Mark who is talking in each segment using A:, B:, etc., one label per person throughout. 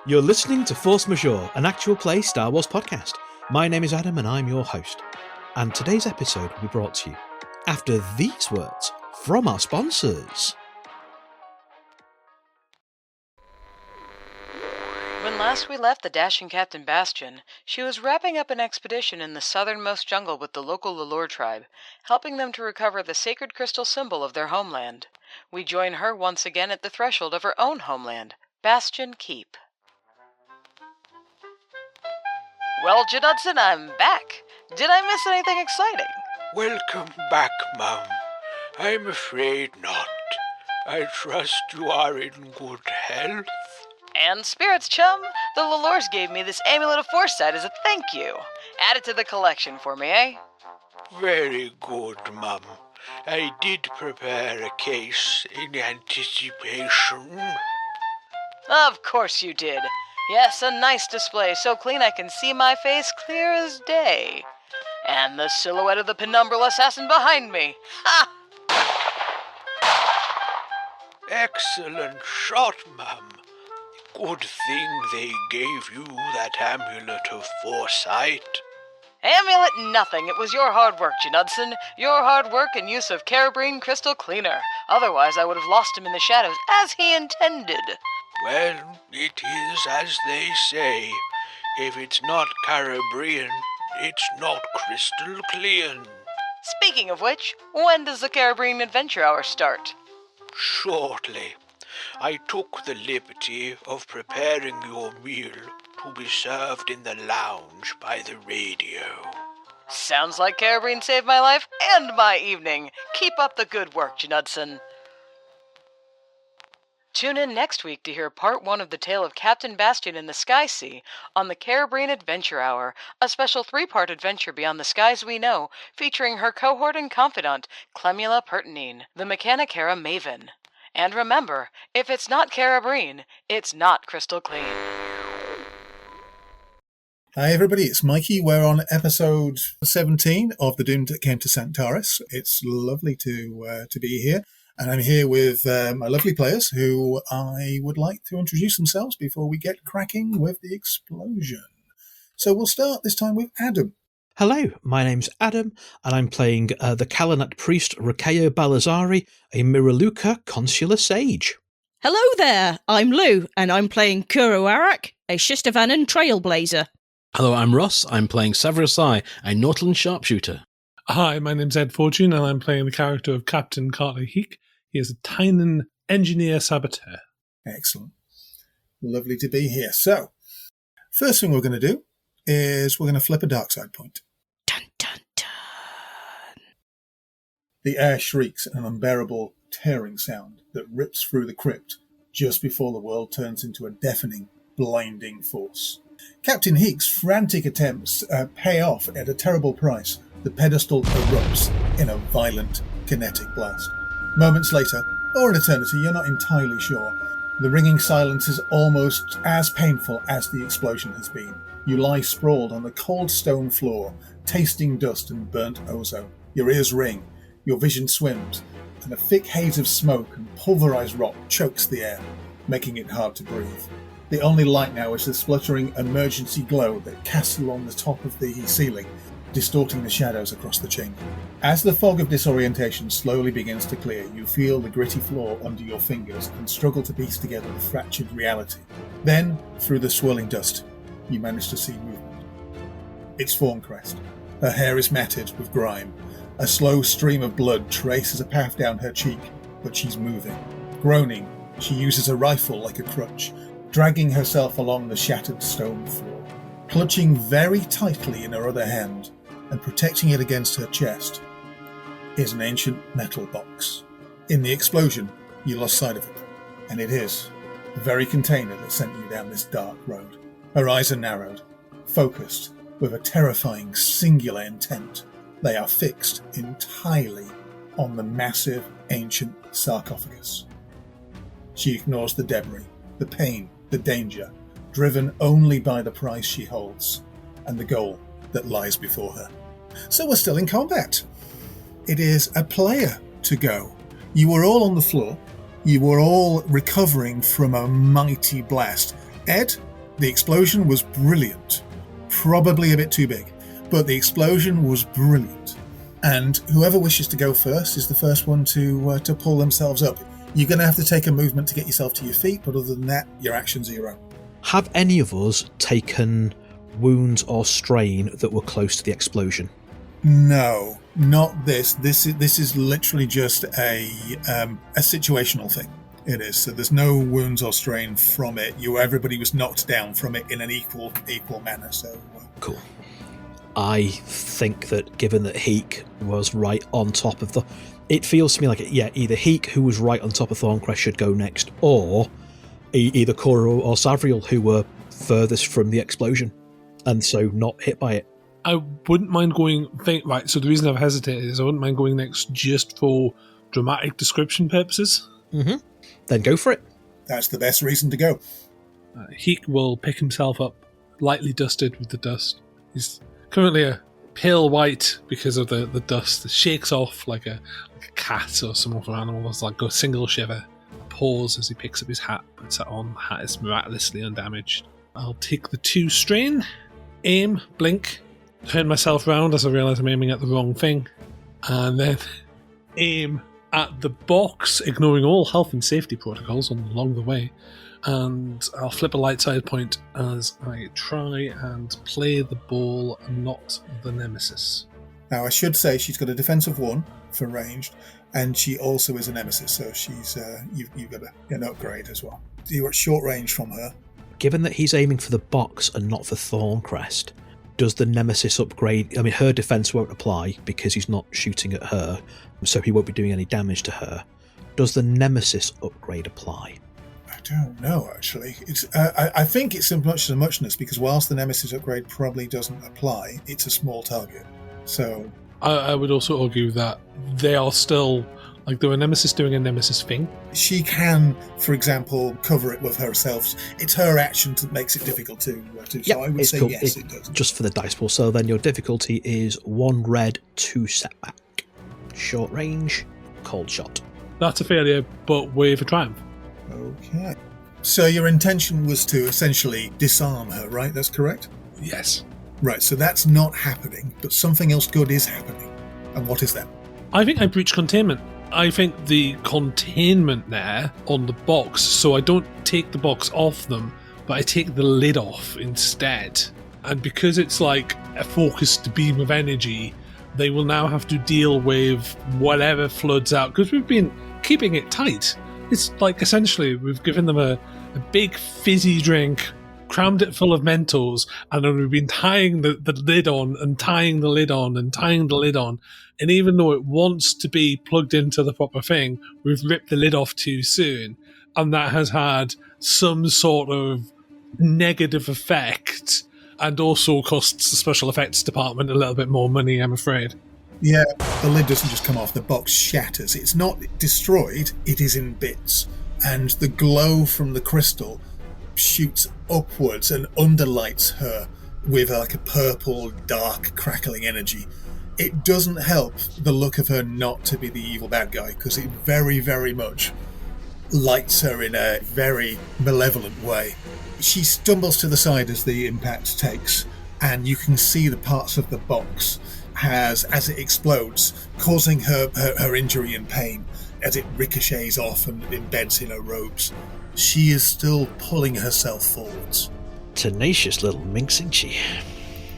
A: You're listening to Force Majeure, an actual play Star Wars podcast. My name is Adam and I'm your host. And today's episode will be brought to you after these words from our sponsors.
B: When last we left the dashing Captain Bastion, she was wrapping up an expedition in the southernmost jungle with the local Lalore tribe, helping them to recover the sacred crystal symbol of their homeland. We join her once again at the threshold of her own homeland, Bastion Keep. Well, Judson, I'm back. Did I miss anything exciting?
C: Welcome back, Mum. I'm afraid not. I trust you are in good health.
B: And spirits, chum. The Lalores gave me this amulet of foresight as a thank you. Add it to the collection for me, eh?
C: Very good, Mum. I did prepare a case in anticipation.
B: Of course you did. Yes, a nice display, so clean I can see my face clear as day. And the silhouette of the penumbral assassin behind me. Ha!
C: Excellent shot, Mum. Good thing they gave you that amulet of foresight.
B: Amulet nothing. It was your hard work, Judson. Your hard work and use of Carabrine Crystal Cleaner. Otherwise, I would have lost him in the shadows, as he intended.
C: Well, it is as they say. If it's not Carabrian, it's not crystal clean.
B: Speaking of which, when does the Carabrine Adventure Hour start?
C: Shortly. I took the liberty of preparing your meal to be served in the lounge by the radio.
B: Sounds like Carabrine saved my life and my evening. Keep up the good work, Judson. Tune in next week to hear part 1 of the tale of Captain Bastion in the Sky Sea on the Carabrine Adventure Hour, a special 3-part adventure beyond the skies we know, featuring her cohort and confidant, Clemula Pertinine, the Mechanicara Maven. And remember, if it's not Carabrine, it's not crystal clean.
D: Hi everybody, it's Mikey. We're on episode 17 of The Doomed That Came to Sanctaris. It's lovely to be here. And I'm here with my lovely players who I would like to introduce themselves before we get cracking with the explosion. So we'll start this time with Adam.
A: Hello, my name's Adam, and I'm playing the Kalanat priest Rakayo Balazari, a Miraluka consular sage.
E: Hello there, I'm Lou, and I'm playing Kuro Arak, a Shistavanan trailblazer.
F: Hello, I'm Ross. I'm playing Savrasai, a Northland sharpshooter.
G: Hi, my name's Ed Fortune, and I'm playing the character of Captain Carter Heek. He is a Tynan engineer saboteur.
D: Excellent. Lovely to be here. So, first thing we're going to do is we're going to flip a dark side point.
E: Dun, dun, dun.
D: The air shrieks an unbearable tearing sound that rips through the crypt just before the world turns into a deafening, blinding force. Captain Heek's frantic attempts pay off at a terrible price. The pedestal erupts in a violent kinetic blast. Moments later, or an eternity, you're not entirely sure, the ringing silence is almost as painful as the explosion has been. You lie sprawled on the cold stone floor, tasting dust and burnt ozone. Your ears ring, your vision swims, and a thick haze of smoke and pulverized rock chokes the air, making it hard to breathe. The only light now is the spluttering emergency glow that casts along the top of the ceiling, distorting the shadows across the chamber. As the fog of disorientation slowly begins to clear, you feel the gritty floor under your fingers and struggle to piece together the fractured reality. Then, through the swirling dust, you manage to see movement. It's Thorncrest. Her hair is matted with grime. A slow stream of blood traces a path down her cheek, but she's moving. Groaning, she uses a rifle like a crutch, dragging herself along the shattered stone floor. Clutching very tightly in her other hand, and protecting it against her chest, is an ancient metal box. In the explosion, you lost sight of it, and it is the very container that sent you down this dark road. Her eyes are narrowed, focused, with a terrifying singular intent. They are fixed entirely on the massive ancient sarcophagus. She ignores the debris, the pain, the danger, driven only by the prize she holds, and the goal that lies before her. So we're still in combat. It is a player to go. You were all on the floor. You were all recovering from a mighty blast. Ed, The explosion was brilliant. Probably a bit too big, but the explosion was brilliant. And whoever wishes to go first is the first one to pull themselves up. You're going to have to take a movement to get yourself to your feet, but other than that, your actions are your own.
A: Have any of us taken wounds or strain that were close to the explosion?
D: No, not this. This is literally just a situational thing. It is. So there's no wounds or strain from it. Everybody was knocked down from it in an equal manner. So
A: cool. I think that given that Heek was right on top of it feels to me like either Heek, who was right on top of Thorncrest, should go next, or either Koro or Savriel, who were furthest from the explosion and so not hit by it.
G: I wouldn't mind going... Right, so the reason I've hesitated is I wouldn't mind going next just for dramatic description purposes.
A: Mm-hmm. Then go for it.
D: That's the best reason to go.
G: Heek will pick himself up, lightly dusted with the dust. He's currently a pale white because of the dust. It shakes off like a cat or some other animal. It's like a single shiver. Pause as he picks up his hat, puts it on. The hat is miraculously undamaged. I'll take the 2 strain, aim, blink, turn myself round as I realise I'm aiming at the wrong thing, and then aim at the box, ignoring all health and safety protocols along the way, and I'll flip a light side point as I try and play the ball, not the nemesis.
D: Now, I should say she's got a defense of 1 for ranged, and she also is a nemesis, so she's you've got an upgrade as well. You're at short range from her.
A: Given that he's aiming for the box and not for Thorncrest, does the nemesis upgrade... I mean, her defense won't apply because he's not shooting at her, so he won't be doing any damage to her. Does the nemesis upgrade apply?
D: I don't know, actually. I think it's as much as a muchness, because whilst the nemesis upgrade probably doesn't apply, it's a small target. So
G: I would also argue that they are still... Like, they're a nemesis doing a nemesis thing.
D: She can, for example, cover it with herself. It's her action that makes it difficult to. So I would say cool. Yes, it does.
A: Just for the dice pool. So then your difficulty is 1 red, 2 setback. Short range, cold shot.
G: That's a failure, but with a triumph.
D: Okay. So your intention was to essentially disarm her, right? That's correct?
G: Yes.
D: Right, so that's not happening, but something else good is happening. And what is that?
G: I think I breached containment. I think the containment there on the box, so I don't take the box off them, but I take the lid off instead. And because it's like a focused beam of energy, they will now have to deal with whatever floods out, because we've been keeping it tight. It's like essentially we've given them a big fizzy drink, crammed it full of Mentos, and then we've been tying the lid on and tying the lid on and tying the lid on. And even though it wants to be plugged into the proper thing, we've ripped the lid off too soon. And that has had some sort of negative effect, and also costs the special effects department a little bit more money, I'm afraid.
D: Yeah, the lid doesn't just come off, the box shatters. It's not destroyed, it is in bits. And the glow from the crystal shoots upwards and underlights her with like a purple, dark, crackling energy. It doesn't help the look of her not to be the evil bad guy, because it very, very much lights her in a very malevolent way. She stumbles to the side as the impact takes, and you can see the parts of the box as it explodes, causing her injury and pain as it ricochets off and embeds in her robes. She is still pulling herself forwards.
A: Tenacious little minx, isn't she?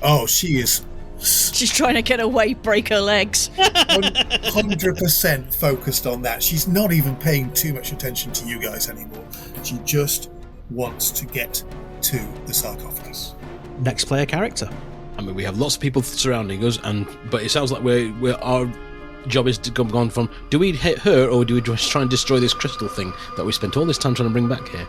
D: Oh, she is...
E: She's trying to get away, break her legs.
D: 100% focused on that. She's not even paying too much attention to you guys anymore. She just wants to get to the sarcophagus.
A: Next player character.
F: I mean, we have lots of people surrounding us, but it sounds like our job is to go on from, do we hit her, or do we just try and destroy this crystal thing that we spent all this time trying to bring back here?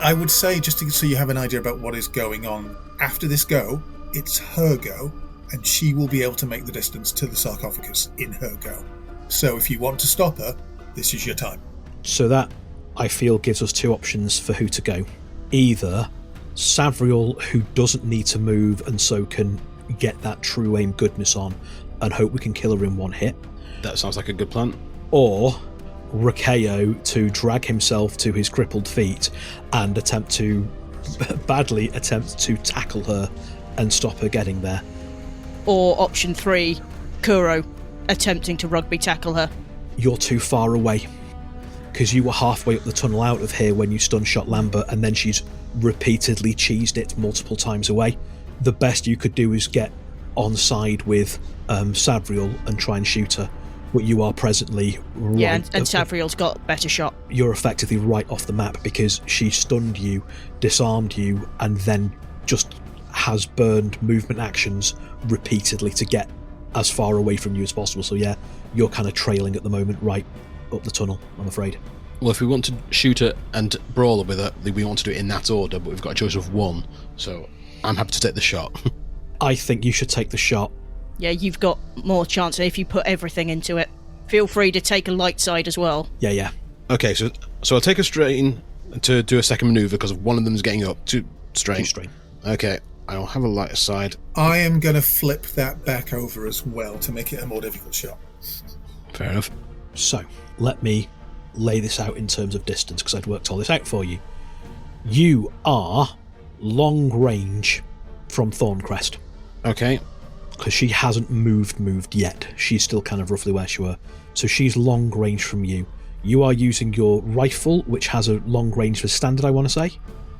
D: I would say, just so you have an idea about what is going on, after this go, it's her go, and she will be able to make the distance to the sarcophagus in her go. So if you want to stop her, this is your time.
A: So that, I feel, gives us 2 options for who to go. Either Savriel, who doesn't need to move and so can get that true aim goodness on and hope we can kill her in 1 hit.
F: That sounds like a good plan.
A: Or Rakeo to drag himself to his crippled feet and attempt to badly attempt to tackle her and stop her getting there.
E: Or option 3, Kuro attempting to rugby tackle her.
A: You're too far away, because you were halfway up the tunnel out of here when you stun shot Lambert, and then she's repeatedly cheesed it multiple times away. The best you could do is get on side with Savriel and try and shoot her, but you are presently right.
E: Yeah, and Savriel's got a better shot.
A: You're effectively right off the map because she stunned you, disarmed you, and then just has burned movement actions repeatedly to get as far away from you as possible. So yeah, you're kind of trailing at the moment right up the tunnel, I'm afraid.
F: Well, if we want to shoot her and brawl her with her, we want to do it in that order, but we've got a choice of one, so I'm happy to take the shot.
A: I think you should take the shot.
E: Yeah, you've got more chance if you put everything into it. Feel free to take a light side as well.
A: Yeah.
F: Okay, so I'll take a strain to do a second manoeuvre because one of them's getting up. Two strain. Okay, I'll have a lighter side.
D: I am going to flip that back over as well to make it a more difficult shot.
F: Fair enough.
A: So, let me lay this out in terms of distance because I'd worked all this out for you. You are long range from Thorncrest.
F: Okay.
A: Because she hasn't moved yet. She's still kind of roughly where she were. So she's long range from you. You are using your rifle, which has a long range for standard, I want to say.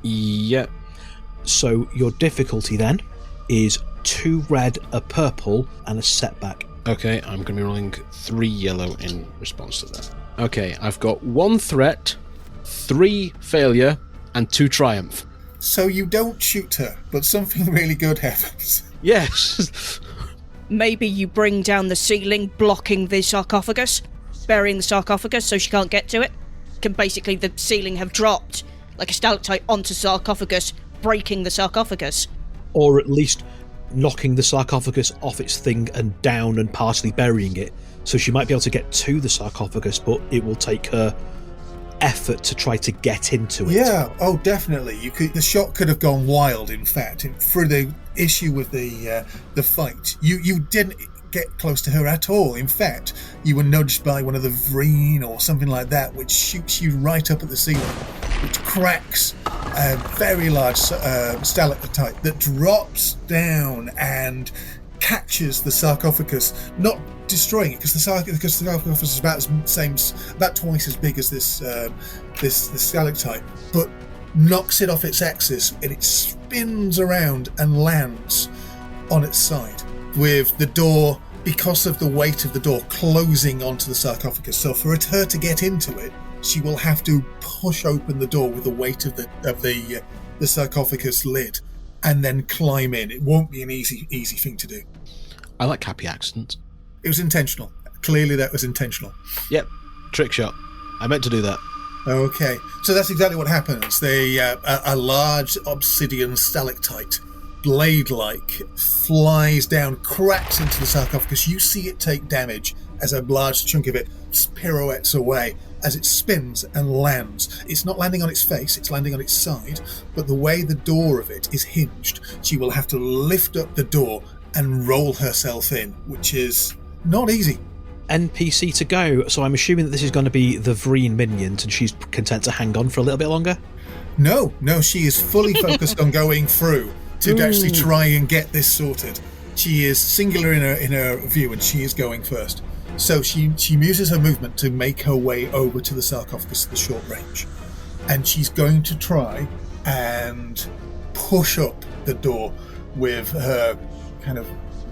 F: Yep.
A: So your difficulty then is 2 red, a purple, and a setback.
F: Okay, I'm going to be rolling 3 yellow in response to that. Okay, I've got 1 threat, 3 failure, and 2 triumph.
D: So you don't shoot her, but something really good happens.
F: Yes.
E: Maybe you bring down the ceiling, blocking the sarcophagus, burying the sarcophagus so she can't get to it. Can basically the ceiling have dropped like a stalactite onto sarcophagus, breaking the sarcophagus.
A: Or at least knocking the sarcophagus off its thing and down and partially burying it. So she might be able to get to the sarcophagus, but it will take her effort to try to get into it.
D: Yeah, oh definitely. The shot could have gone wild, in fact. Through the issue with the fight, you didn't get close to her at all. In fact, you were nudged by one of the Vreen or something like that, which shoots you right up at the ceiling, which cracks a very large stalactite that drops down and catches the sarcophagus, not destroying it because the sarcophagus is about twice as big as this stalactite, but knocks it off its axis and it spins around and lands on its side with the door, because of the weight of the door, closing onto the sarcophagus. So for her to get into it, she will have to push open the door with the weight of the sarcophagus lid and then climb in. It won't be an easy thing to do.
F: I like happy accidents.
D: It was intentional. Clearly that was intentional.
F: Yep, trick shot. I meant to do that.
D: Okay, so that's exactly what happens. A large obsidian stalactite, blade-like, flies down, cracks into the sarcophagus. You see it take damage as a large chunk of it pirouettes away as it spins and lands. It's not landing on its face, it's landing on its side, but the way the door of it is hinged, she will have to lift up the door and roll herself in, which is not easy.
A: NPC to go, so I'm assuming that this is going to be the Vreen minions and she's content to hang on for a little bit longer?
D: No, she is fully focused on going through to actually try and get this sorted. She is singular in her view and she is going first. So she uses her movement to make her way over to the sarcophagus at the short range. And she's going to try and push up the door with her kind of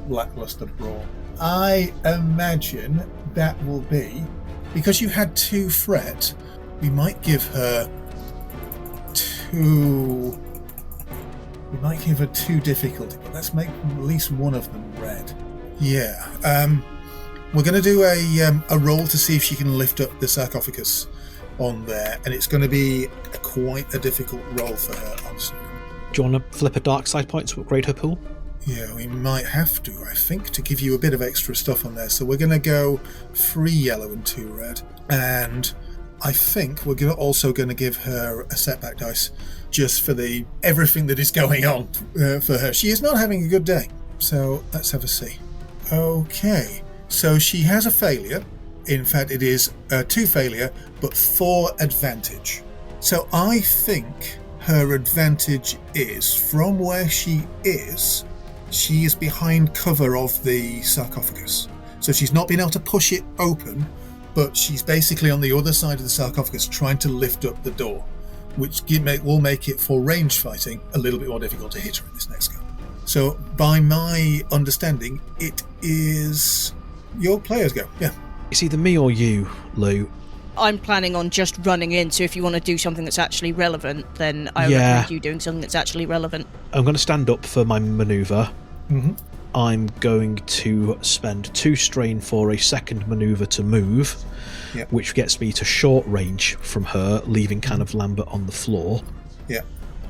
D: lackluster brawl. I imagine that will be, because you had 2 threat, we might give her 2... We might give her 2 difficulty, but let's make at least one of them red. Yeah. We're going to do a roll to see if she can lift up the sarcophagus on there, and it's going to be quite a difficult roll for her, honestly.
A: Do you want to flip a dark side point to upgrade her pool?
D: Yeah, we might have to, I think, to give you a bit of extra stuff on there. So we're going to go 3 yellow and 2 red. And I think we're also going to give her a setback dice just for everything that is going on for her. She is not having a good day. So let's have a see. Okay, so she has a failure. In fact, it is 2 failure, but 4 advantage. So I think her advantage is, from where she is behind cover of the sarcophagus. So she's not been able to push it open, but she's basically on the other side of the sarcophagus trying to lift up the door, which will make it, for range fighting, a little bit more difficult to hit her in this next go. So, by my understanding, it is your player's go. Yeah.
A: It's either me or you, Lou.
E: I'm planning on just running in, so if you want to do something that's actually relevant, then I recommend you doing something that's actually relevant.
A: I'm going to stand up for my manoeuvre.
D: Mm-hmm.
A: I'm going to spend 2 strain for a second manoeuvre to move, which gets me to short range from her, leaving kind of Lambert on the floor.
D: Yeah.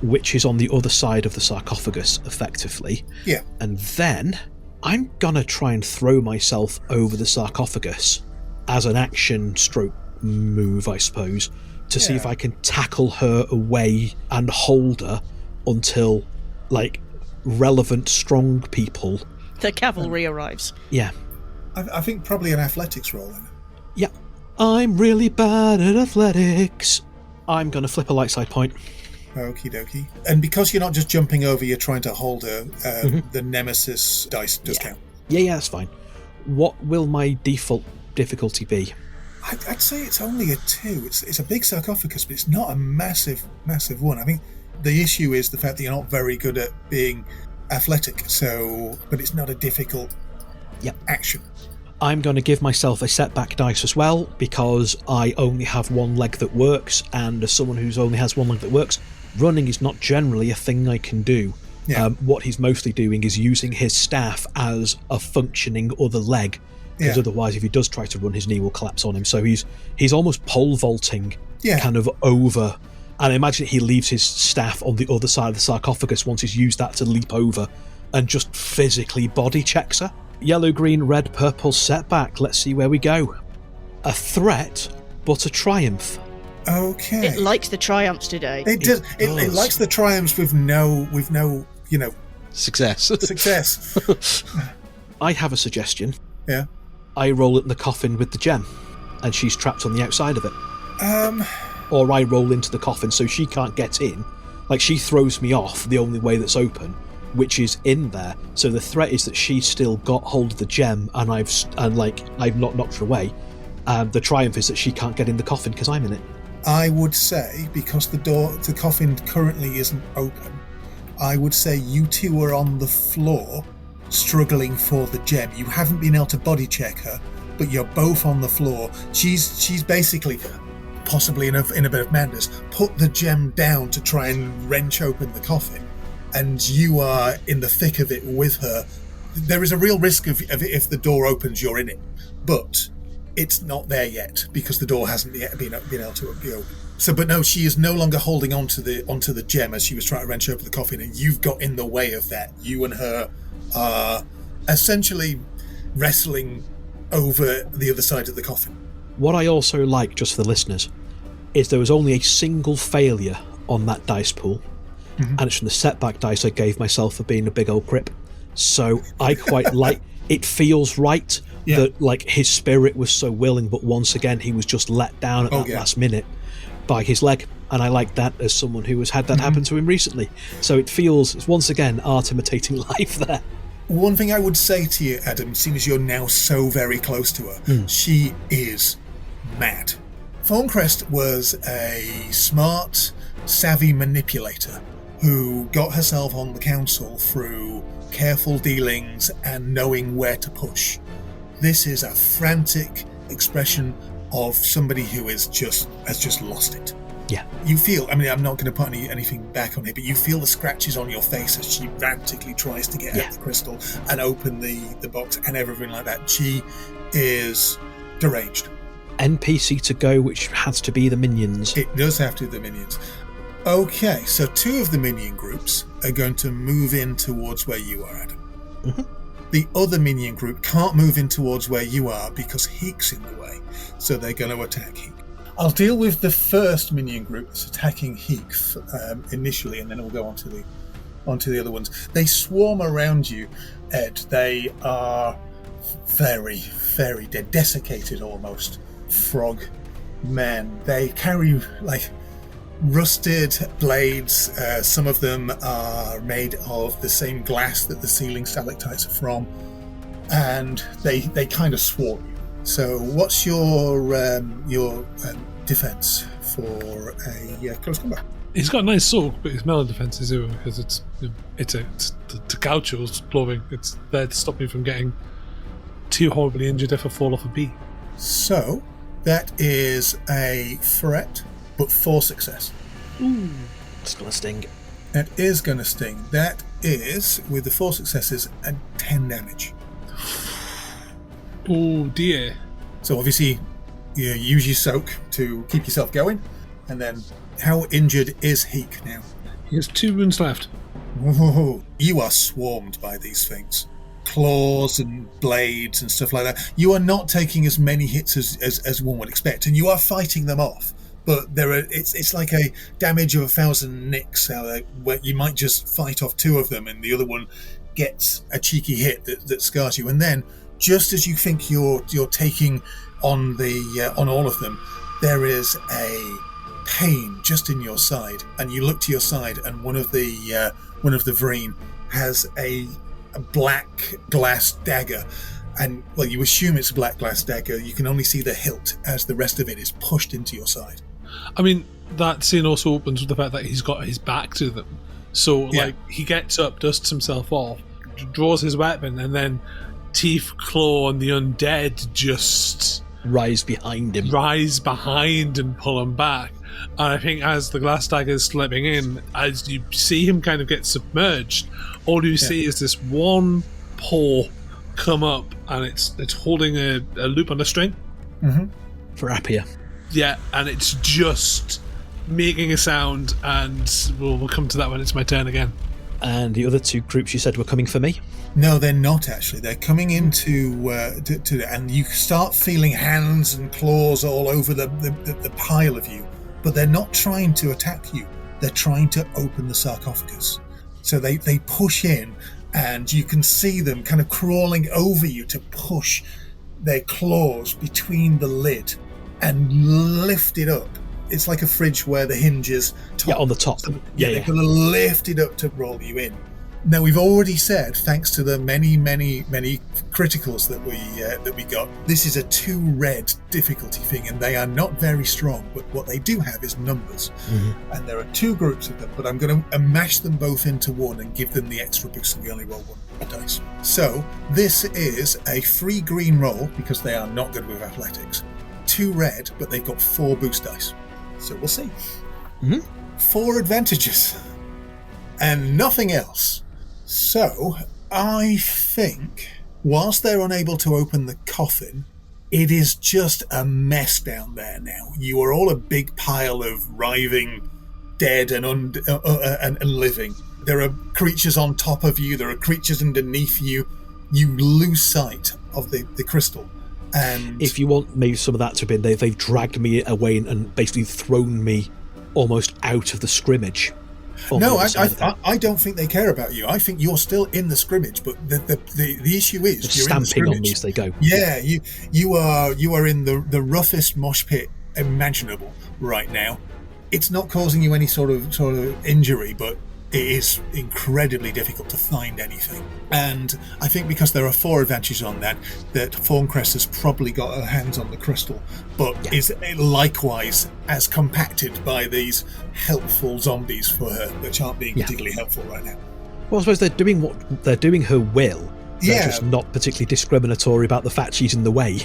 A: Which is on the other side of the sarcophagus, effectively.
D: Yeah.
A: And then I'm gonna try and throw myself over the sarcophagus as an action stroke move, I suppose, to see if I can tackle her away and hold her until, like, relevant strong people.
E: The cavalry arrives.
A: Yeah.
D: I think probably an athletics roll.
A: Yeah. I'm really bad at athletics. I'm going to flip a light side point.
D: Okie dokie. And because you're not just jumping over, you're trying to hold her, the Nemesis dice does count.
A: Yeah, that's fine. What will my default difficulty be?
D: I'd say it's only a 2. It's a big sarcophagus, but it's not a massive one. I think the issue is the fact that you're not very good at being athletic, but it's not a difficult action.
A: I'm going to give myself a setback dice as well, because I only have one leg that works, and as someone who only has one leg that works, running is not generally a thing I can do.
D: Yeah.
A: What he's mostly doing is using his staff as a functioning other leg, because otherwise if he does try to run, his knee will collapse on him. So he's almost pole vaulting kind of over, and I imagine he leaves his staff on the other side of the sarcophagus once he's used that to leap over and just physically body checks her. Yellow, green, red, purple, setback. Let's see where we go. A threat, but a triumph.
D: Okay.
E: It likes the triumphs today.
D: It does. It likes the triumphs with no,
F: success.
A: I have a suggestion.
D: Yeah.
A: I roll it in the coffin with the gem, and she's trapped on the outside of it. Or I roll into the coffin so she can't get in. Like, she throws me off the only way that's open, which is in there. So the threat is that she's still got hold of the gem, and I've not knocked her away. The triumph is that she can't get in the coffin because I'm in it.
D: I would say, because the coffin currently isn't open, I would say you two are on the floor struggling for the gem. You haven't been able to body check her, but you're both on the floor. She's basically, possibly in a bit of madness, put the gem down to try and wrench open the coffin, and you are in the thick of it with her. There is a real risk of if the door opens, you're in it, but it's not there yet because the door hasn't yet been able to be opened. So, but no, she is no longer holding onto the gem as she was trying to wrench open the coffin, and you've got in the way of that. You and her are essentially wrestling over the other side of the coffin.
A: What I also like, just for the listeners, is there was only a single failure on that dice pool, and it's from the setback dice I gave myself for being a big old crip. So I quite like it. Feels right that, like, his spirit was so willing, but once again he was just let down at that last minute by his leg, and I like that as someone who has had that happen to him recently. So it feels, once again, art imitating life there.
D: One thing I would say to you, Adam, seeing as you're now so very close to her, she is mad. Thorncrest was a smart, savvy manipulator who got herself on the council through careful dealings and knowing where to push. This is a frantic expression of somebody who has just lost it.
A: Yeah.
D: You feel, I mean, I'm not going to put anything back on it, but you feel the scratches on your face as she frantically tries to get out the crystal and open the box and everything like that. She is deranged.
A: NPC to go, which has to be the minions.
D: It does have to be the minions. Okay, so 2 of the minion groups are going to move in towards where you are, Adam. The other minion group can't move in towards where you are because Heek's in the way, so they're going to attack Heek. I'll deal with the first minion group that's attacking Heek initially, and then we'll go on to the other ones. They swarm around you, Ed. They are very, very dead, desiccated almost. Frog men. They carry, like, rusted blades. Some of them are made of the same glass that the ceiling stalactites are from, and they kind of swarm you. So what's your defense for a close combat?
G: He's got a nice sword, but his melee defense is 0 because it's the gaucho's blowing. It's there to stop me from getting too horribly injured if I fall off a bee.
D: So that is a threat, but 4 success.
G: Ooh.
A: It's going to sting.
D: That is going to sting. That is, with the 4 successes, a 10 damage.
G: Oh dear.
D: So obviously, you use your soak to keep yourself going, and then how injured is Heek now?
G: He has 2 wounds left.
D: Whoa, you are swarmed by these things. Claws and blades and stuff like that. You are not taking as many hits as one would expect, and you are fighting them off. But it's like a damage of 1,000 nicks, where you might just fight off 2 of them, and the other one gets a cheeky hit that scars you. And then, just as you think you're taking on on all of them, there is a pain just in your side, and you look to your side, and one of the Vreen has a black glass dagger, and well, you assume it's a black glass dagger. You can only see the hilt as the rest of it is pushed into your side.
G: I mean, that scene also opens with the fact that he's got his back to them, so
D: Yeah.
G: like he gets up, dusts himself off, draws his weapon, and then Teeth, Claw, and the undead just
A: Rise behind him.
G: rise behind and pull him back. And I think as the glass dagger is slipping in, as you see him kind of get submerged, all you see is this one paw come up, and it's holding a loop on a string.
D: Mm-hmm.
A: For Appia.
G: Yeah, and it's just making a sound, and we'll come to that when it's my turn again.
A: And the other 2 groups you said were coming for me?
D: No, they're not actually. They're coming into and you start feeling hands and claws all over the pile of you. But they're not trying to attack you. They're trying to open the sarcophagus. So they push in, and you can see them kind of crawling over you to push their claws between the lid and lift it up. It's like a fridge where the hinge is top.
A: Yeah, on the top.
D: So,
A: Yeah,
D: they're going to lift it up to roll you in. Now, we've already said, thanks to the many criticals that we got, this is a 2 red difficulty thing, and they are not very strong, but what they do have is numbers.
A: Mm-hmm.
D: And there are 2 groups of them, but I'm going to mash them both into 1 and give them the extra boost, so we only roll 1 dice. So, this is a 3 green roll, because they are not good with athletics. 2 red, but they've got 4 boost dice. So we'll see.
A: Mm-hmm.
D: 4 advantages. And nothing else. So, I think, whilst they're unable to open the coffin, it is just a mess down there now. You are all a big pile of writhing dead and living. There are creatures on top of you. There are creatures underneath you. You lose sight of the crystal. And
A: If you want maybe some of that to have been, they've dragged me away and basically thrown me almost out of the scrimmage.
D: no, I don't think they care about you. I think you're still in the scrimmage, but the issue is
A: Just
D: you're in the
A: stamping on
D: scrimmage.
A: me as they go.
D: Yeah, you are in the roughest mosh pit imaginable right now. It's not causing you any sort of injury, but it is incredibly difficult to find anything. And I think because there are 4 advantages on that Thorncrest has probably got her hands on the crystal, but is likewise as compacted by these helpful zombies for her, which aren't being particularly helpful right now.
A: Well, I suppose they're doing her will. They're just not particularly discriminatory about the fact she's in the way.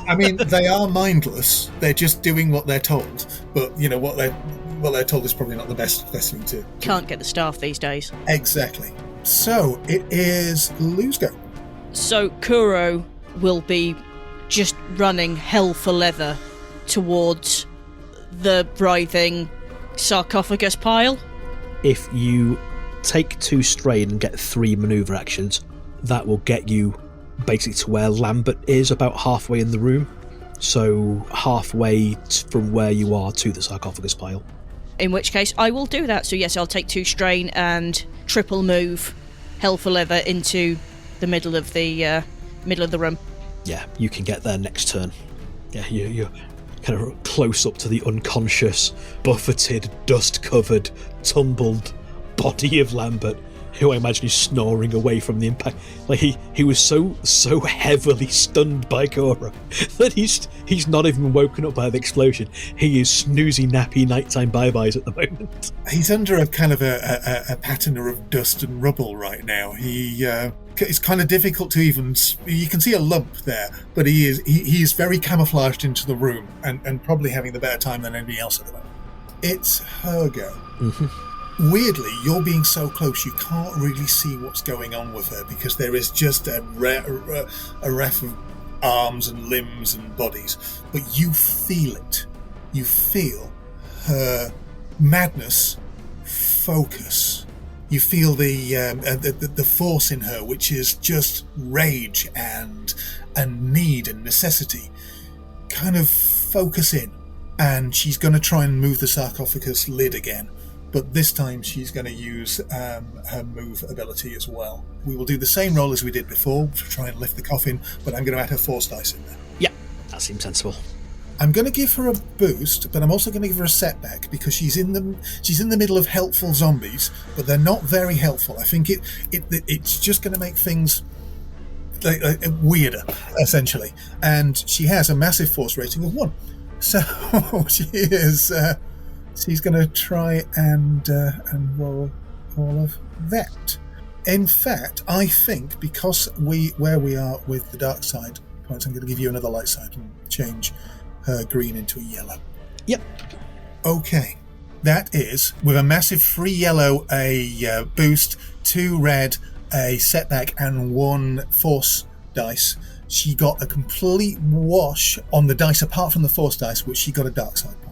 D: I mean, they are mindless. They're just doing what they're told. But you know what they're told is probably not the best thing to.
E: Can't get the staff these days.
D: Exactly. So it is Lou's go.
E: So Kuro will be just running hell for leather towards the writhing sarcophagus pile.
A: If you take 2 strain and get 3 maneuver actions, that will get you basically to where Lambert is, about halfway in the room. So halfway from where you are to the sarcophagus pile.
E: In which case, I will do that. So yes, I'll take 2 strain and triple move hell for leather into the middle of the room.
A: Yeah, you can get there next turn. Yeah, you're kind of close up to the unconscious, buffeted, dust-covered, tumbled body of Lambert, who I imagine is snoring away from the impact. Like he was so heavily stunned by Cora that he's not even woken up by the explosion. He is snoozy, nappy, nighttime bye-byes at the moment.
D: He's under a kind of a pattern of dust and rubble right now. It's kind of difficult to even... You can see a lump there, but he is very camouflaged into the room and probably having the better time than anybody else at the moment. It's her go.
A: Mm-hmm.
D: Weirdly, you're being so close, you can't really see what's going on with her because there is just a ref of arms and limbs and bodies. But you feel it. You feel her madness focus. You feel the force in her, which is just rage and need and necessity, kind of focus in. And she's going to try and move the sarcophagus lid again. But this time she's going to use her move ability as well. We will do the same roll as we did before to try and lift the coffin, but I'm going to add her force dice in there.
A: Yeah, that seems sensible.
D: I'm going to give her a boost, but I'm also going to give her a setback because she's in the middle of helpful zombies, but they're not very helpful. I think it's just going to make things weirder, essentially. And she has a massive force rating of 1. So she is... She's going to try and roll all of that. In fact, I think because where we are with the dark side points, I'm going to give you another light side and change her green into a yellow.
A: Yep.
D: Okay. That is, with a massive 3 yellow, a boost, 2 red, a setback, and 1 force dice. She got a complete wash on the dice apart from the force dice, which she got a dark side point.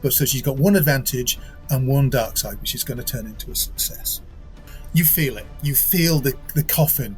D: But so she's got 1 advantage and 1 dark side, which is going to turn into a success. You feel it. You feel the coffin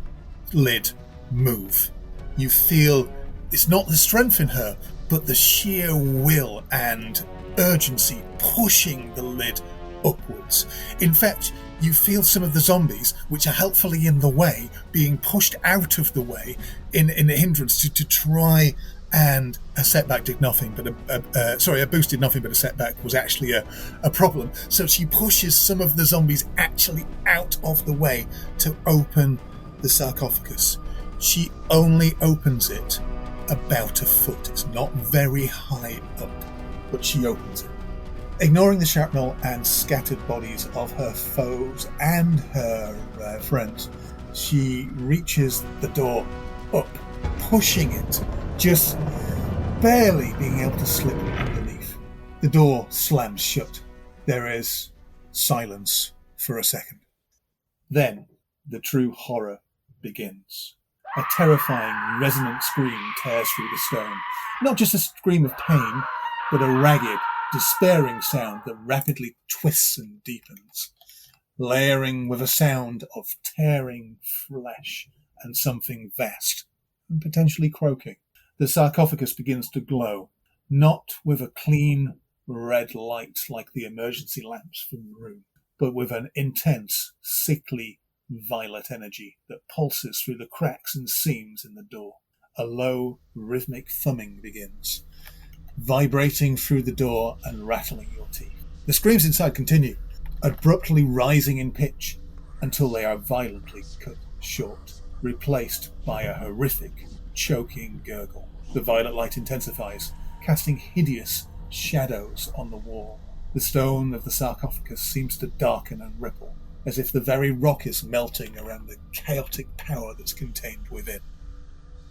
D: lid move. You feel it's not the strength in her, but the sheer will and urgency pushing the lid upwards. In fact, you feel some of the zombies, which are helpfully in the way, being pushed out of the way in a hindrance to try. And a setback did nothing, but a boost did nothing, but a setback was actually a problem. So she pushes some of the zombies actually out of the way to open the sarcophagus. She only opens it about a foot. It's not very high up, but she opens it. Ignoring the shrapnel and scattered bodies of her foes and her friends, she reaches the door up, pushing it, just barely being able to slip underneath. The door slams shut. There is silence for a second. Then the true horror begins. A terrifying, resonant scream tears through the stone. Not just a scream of pain, but a ragged, despairing sound that rapidly twists and deepens, layering with a sound of tearing flesh and something vast and potentially croaking. The sarcophagus begins to glow, not with a clean red light like the emergency lamps from the room, but with an intense, sickly, violet energy that pulses through the cracks and seams in the door. A low, rhythmic thumbing begins, vibrating through the door and rattling your teeth. The screams inside continue, abruptly rising in pitch until they are violently cut short, replaced by a horrific, choking gurgle. The violet light intensifies, casting hideous shadows on the wall. The stone of the sarcophagus seems to darken and ripple, as if the very rock is melting around the chaotic power that's contained within.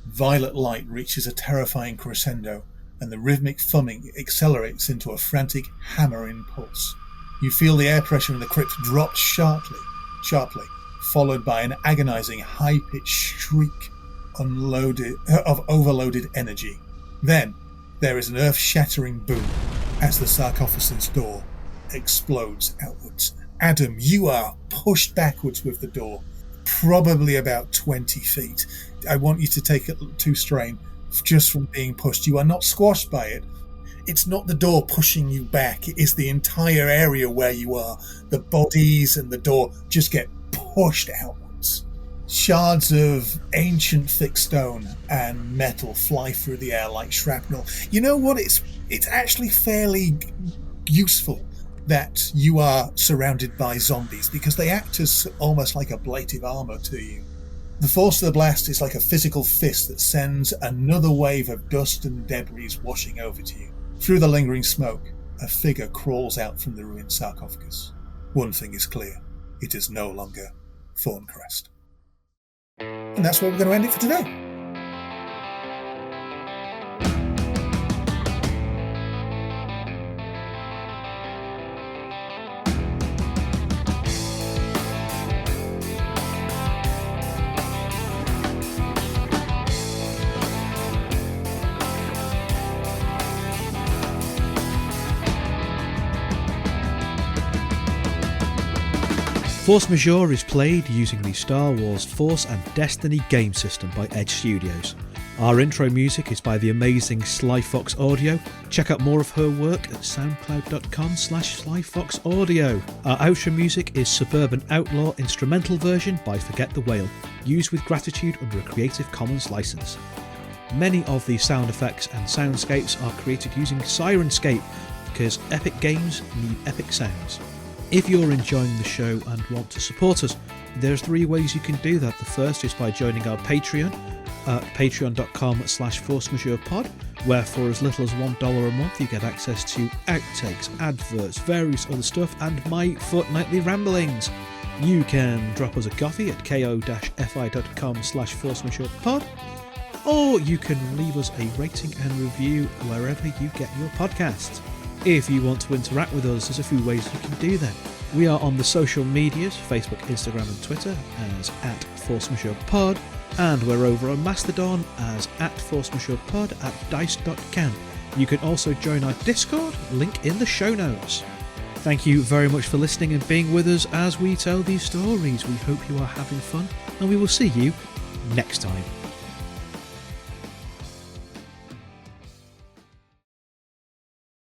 D: Violet light reaches a terrifying crescendo, and the rhythmic thumbing accelerates into a frantic hammering pulse. You feel the air pressure in the crypt drop sharply, followed by an agonizing high-pitched shriek of overloaded energy. Then there is an earth-shattering boom as the sarcophagus door explodes outwards. Adam, you are pushed backwards with the door, probably about 20 feet. I want you to take it 2 strain just from being pushed. You are not squashed by it. It's not the door pushing you back. It is the entire area where you are. The bodies and the door just get pushed outwards. Shards of ancient thick stone and metal fly through the air like shrapnel. You know what? It's actually fairly useful that you are surrounded by zombies, because they act as almost like ablative armor to you. The force of the blast is like a physical fist that sends another wave of dust and debris washing over to you. Through the lingering smoke, a figure crawls out from the ruined sarcophagus. One thing is clear: it is no longer Thorncrest. And that's where we're going to end it for today.
A: Force Majeure is played using the Star Wars Force and Destiny game system by Edge Studios. Our intro music is by the amazing Sly Fox Audio. Check out more of her work at soundcloud.com/SlyFoxAudio. Our outro music is Suburban Outlaw instrumental version by Forget the Whale, used with gratitude under a Creative Commons license. Many of the sound effects and soundscapes are created using Sirenscape, because epic games need epic sounds. If you're enjoying the show and want to support us, there's 3 ways you can do that. The first is by joining our Patreon at patreon.com/ForceMajeurePod, where for as little as $1 a month you get access to outtakes, adverts, various other stuff, and my fortnightly ramblings. You can drop us a coffee at ko-fi.com/ForceMajeurePod, or you can leave us a rating and review wherever you get your podcasts. If you want to interact with us, there's a few ways you can do that. We are on the social medias, Facebook, Instagram and Twitter as @ForceMajeurePod, and we're over on Mastodon as @ForceMajeurePod at dice.can. You can also join our Discord, link in the show notes. Thank you very much for listening and being with us as we tell these stories. We hope you are having fun, and we will see you next time.